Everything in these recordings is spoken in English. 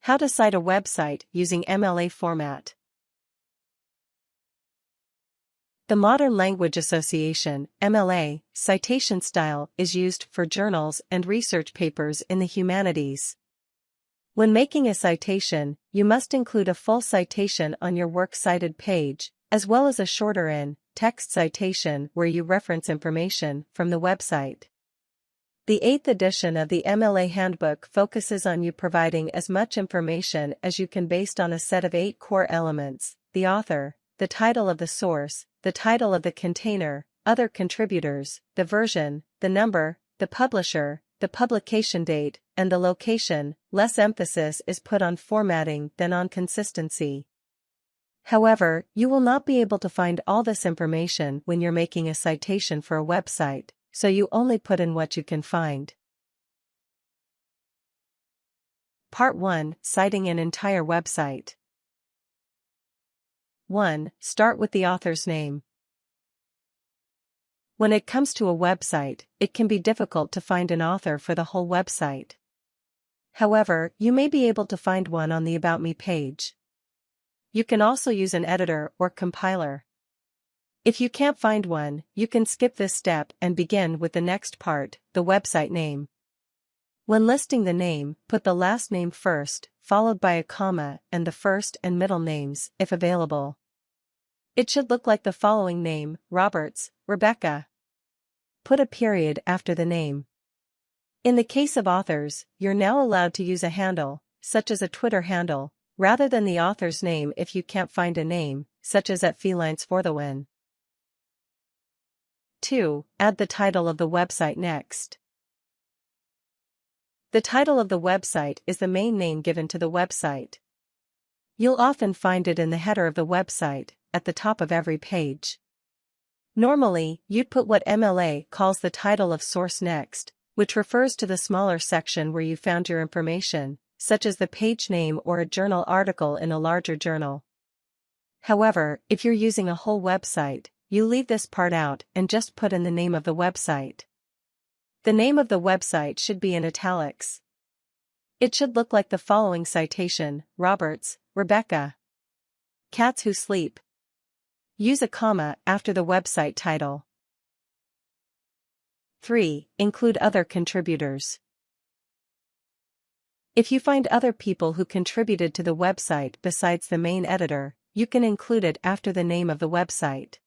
How to cite a website using MLA format. The Modern Language Association (MLA) citation style is used for journals and research papers in the humanities. When making a citation, you must include a full citation on your works cited page, as well as a shorter in-text citation where you reference information from the website. The 8th edition of the MLA Handbook focuses on you providing as much information as you can based on a set of 8 core elements: the author, the title of the source, the title of the container, other contributors, the version, the number, the publisher, the publication date, and the location. Less emphasis is put on formatting than on consistency. However, you will not be able to find all this information when you're making a citation for a website, so you only put in what you can find. Part 1: Citing an entire website. 1. Start with the author's name. When it comes to a website, it can be difficult to find an author for the whole website. However, you may be able to find one on the About Me page. You can also use an editor or compiler. If you can't find one, you can skip this step and begin with the next part, the website name. When listing the name, put the last name first, followed by a comma and the first and middle names, if available. It should look like the following name: Roberts, Rebecca. Put a period after the name. In the case of authors, you're now allowed to use a handle, such as a Twitter handle, rather than the author's name if you can't find a name, such as at Felines for the Win. 2. Add the title of the website next. The title of the website is the main name given to the website. You'll often find it in the header of the website, at the top of every page. Normally, you'd put what MLA calls the title of source next, which refers to the smaller section where you found your information, such as the page name or a journal article in a larger journal. However, if you're using a whole website, you leave this part out and just put in the name of the website. The name of the website should be in italics. It should look like the following citation: Roberts, Rebecca. Cats Who Sleep. Use a comma after the website title. 3. Include other contributors. If you find other people who contributed to the website besides the main editor, you can include it after the name of the website.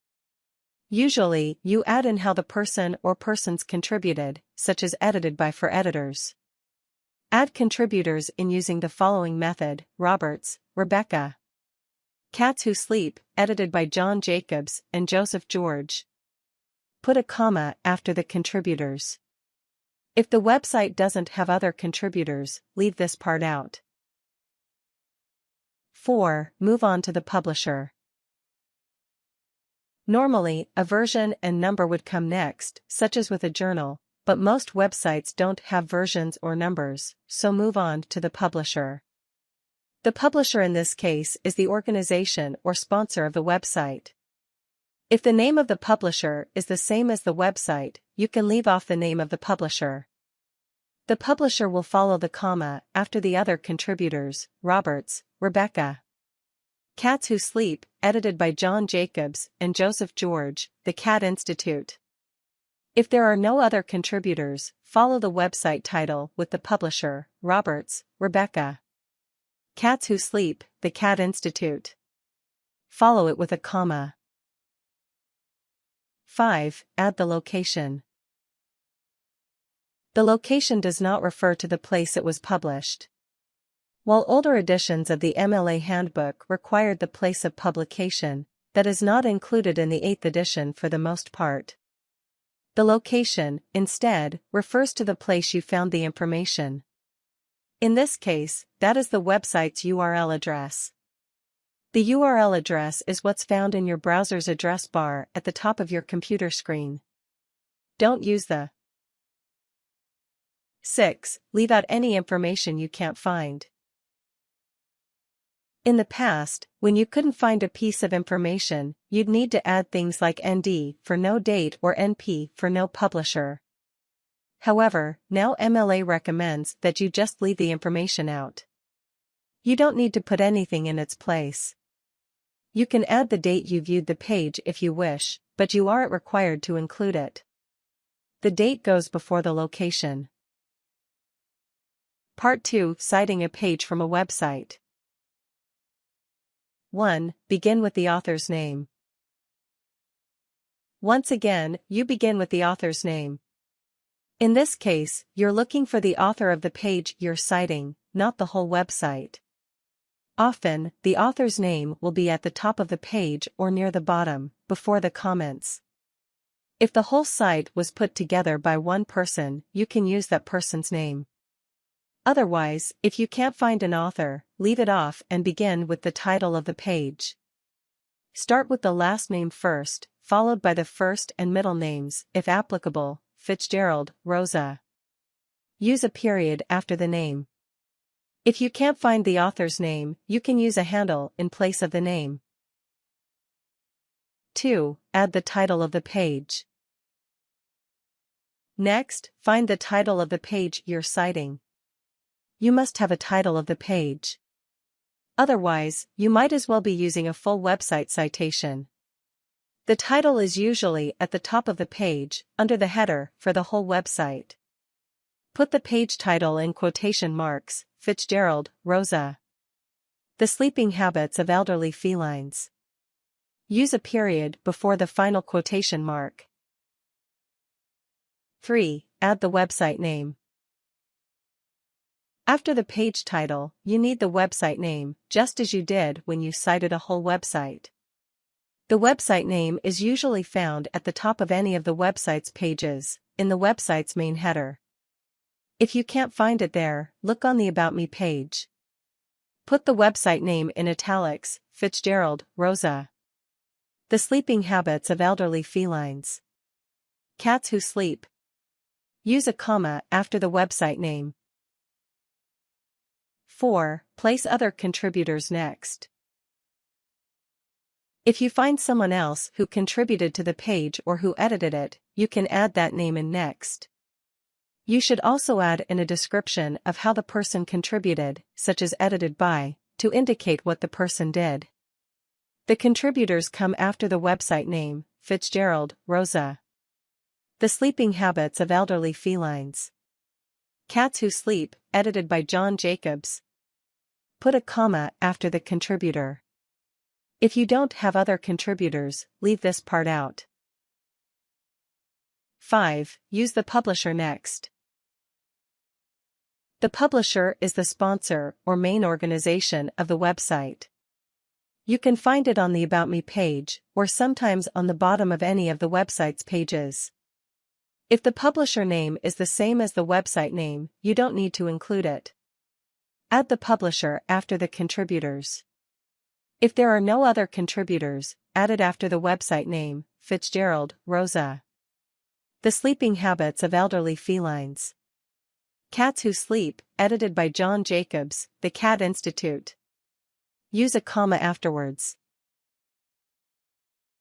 Usually, you add in how the person or persons contributed, such as edited by for editors. Add contributors in using the following method: Roberts, Rebecca. Cats Who Sleep, edited by John Jacobs and Joseph George. Put a comma after the contributors. If the website doesn't have other contributors, leave this part out. 4. Move on to the publisher. Normally, a version and number would come next, such as with a journal, but most websites don't have versions or numbers, so move on to the publisher. The publisher in this case is the organization or sponsor of the website. If the name of the publisher is the same as the website, you can leave off the name of the publisher. The publisher will follow the comma after the other contributors: Roberts, Rebecca. Cats Who Sleep, edited by John Jacobs and Joseph George, The Cat Institute. If there are no other contributors, follow the website title with the publisher: Roberts, Rebecca. Cats Who Sleep, The Cat Institute. Follow it with a comma. 5. Add the location. The location does not refer to the place it was published. While older editions of the MLA Handbook required the place of publication, that is not included in the 8th edition for the most part. The location, instead, refers to the place you found the information. In this case, that is the website's URL address. The URL address is what's found in your browser's address bar at the top of your computer screen. Don't use the 6. Leave out any information you can't find. In the past, when you couldn't find a piece of information, you'd need to add things like ND for no date or NP for no publisher. However, now MLA recommends that you just leave the information out. You don't need to put anything in its place. You can add the date you viewed the page if you wish, but you aren't required to include it. The date goes before the location. Part 2. Citing a page from a website. 1. Begin with the author's name. Once again, you begin with the author's name. In this case, you're looking for the author of the page you're citing, not the whole website. Often, the author's name will be at the top of the page or near the bottom, before the comments. If the whole site was put together by one person, you can use that person's name. Otherwise, if you can't find an author, leave it off and begin with the title of the page. Start with the last name first, followed by the first and middle names, if applicable, Fitzgerald, Rosa. Use a period after the name. If you can't find the author's name, you can use a handle in place of the name. 2. Add the title of the page. Next, find the title of the page you're citing. You must have a title of the page. Otherwise, you might as well be using a full website citation. The title is usually at the top of the page, under the header, for the whole website. Put the page title in quotation marks, Fitzgerald, Rosa. The Sleeping Habits of Elderly Felines. Use a period before the final quotation mark. 3. Add the website name. After the page title, you need the website name, just as you did when you cited a whole website. The website name is usually found at the top of any of the website's pages, in the website's main header. If you can't find it there, look on the About Me page. Put the website name in italics, Fitzgerald, Rosa. The Sleeping Habits of Elderly Felines. Cats Who Sleep. Use a comma after the website name. 4. Place other contributors next. If you find someone else who contributed to the page or who edited it, you can add that name in next. You should also add in a description of how the person contributed, such as edited by, to indicate what the person did. The contributors come after the website name, Fitzgerald, Rosa. The Sleeping Habits of Elderly Felines. Cats Who Sleep, edited by John Jacobs. Put a comma after the contributor. If you don't have other contributors, leave this part out. 5. Use the publisher next. The publisher is the sponsor or main organization of the website. You can find it on the About Me page, or sometimes on the bottom of any of the website's pages. If the publisher name is the same as the website name, you don't need to include it. Add the publisher after the contributors. If there are no other contributors, add it after the website name, Fitzgerald, Rosa. The Sleeping Habits of Elderly Felines. Cats Who Sleep, edited by John Jacobs, The Cat Institute. Use a comma afterwards.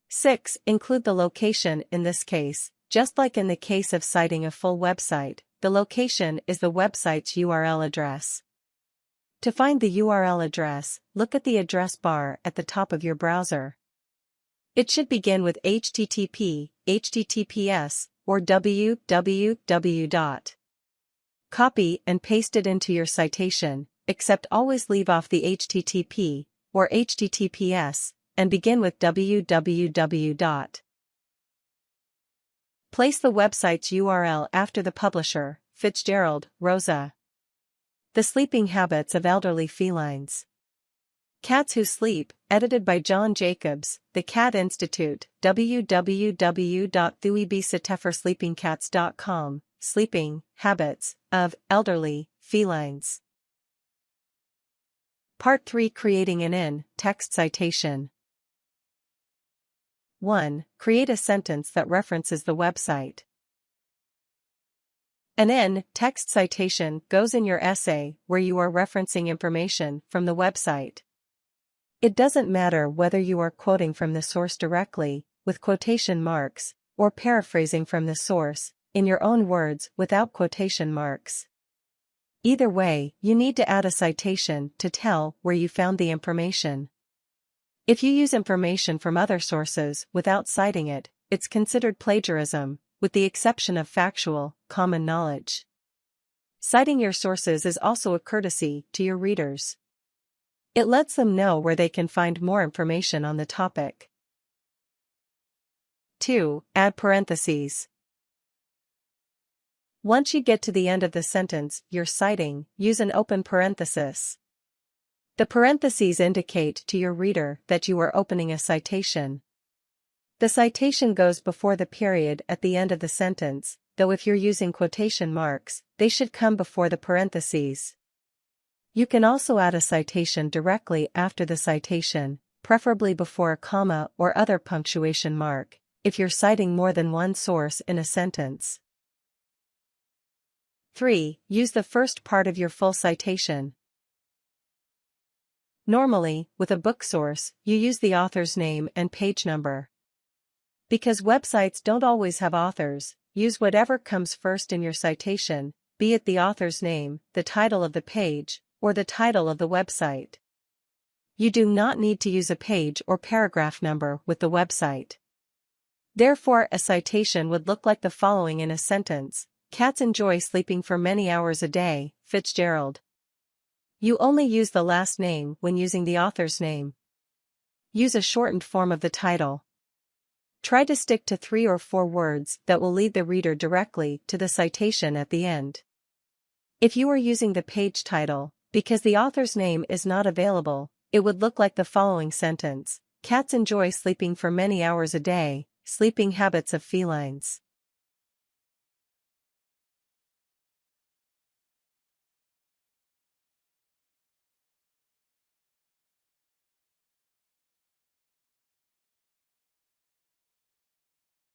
6. Include the location in this case, just like in the case of citing a full website, the location is the website's URL address. To find the URL address, look at the address bar at the top of your browser. It should begin with HTTP, HTTPS, or www. Copy and paste it into your citation, except always leave off the HTTP, or HTTPS, and begin with www. Place the website's URL after the publisher, Fitzgerald, Rosa. The Sleeping Habits of Elderly Felines. Cats Who Sleep, edited by John Jacobs, The Cat Institute, www.thuibcitefersleepingcats.com, Sleeping Habits of Elderly Felines. Part 3. Creating an in-text citation. 1. Create a sentence that references the website. An in-text citation goes in your essay where you are referencing information from the website. It doesn't matter whether you are quoting from the source directly, with quotation marks, or paraphrasing from the source, in your own words without quotation marks. Either way, you need to add a citation to tell where you found the information. If you use information from other sources without citing it, it's considered plagiarism, with the exception of factual, common knowledge. Citing your sources is also a courtesy to your readers. It lets them know where they can find more information on the topic. 2. Add parentheses. Once you get to the end of the sentence you're citing, use an open parenthesis. The parentheses indicate to your reader that you are opening a citation. The citation goes before the period at the end of the sentence, though if you're using quotation marks, they should come before the parentheses. You can also add a citation directly after the citation, preferably before a comma or other punctuation mark, if you're citing more than one source in a sentence. 3. Use the first part of your full citation. Normally, with a book source, you use the author's name and page number. Because websites don't always have authors, use whatever comes first in your citation, be it the author's name, the title of the page, or the title of the website. You do not need to use a page or paragraph number with the website. Therefore, a citation would look like the following in a sentence: Cats enjoy sleeping for many hours a day, Fitzgerald. You only use the last name when using the author's name. Use a shortened form of the title. Try to stick to 3 or 4 words that will lead the reader directly to the citation at the end. If you are using the page title, because the author's name is not available, it would look like the following sentence: Cats enjoy sleeping for many hours a day, sleeping habits of felines.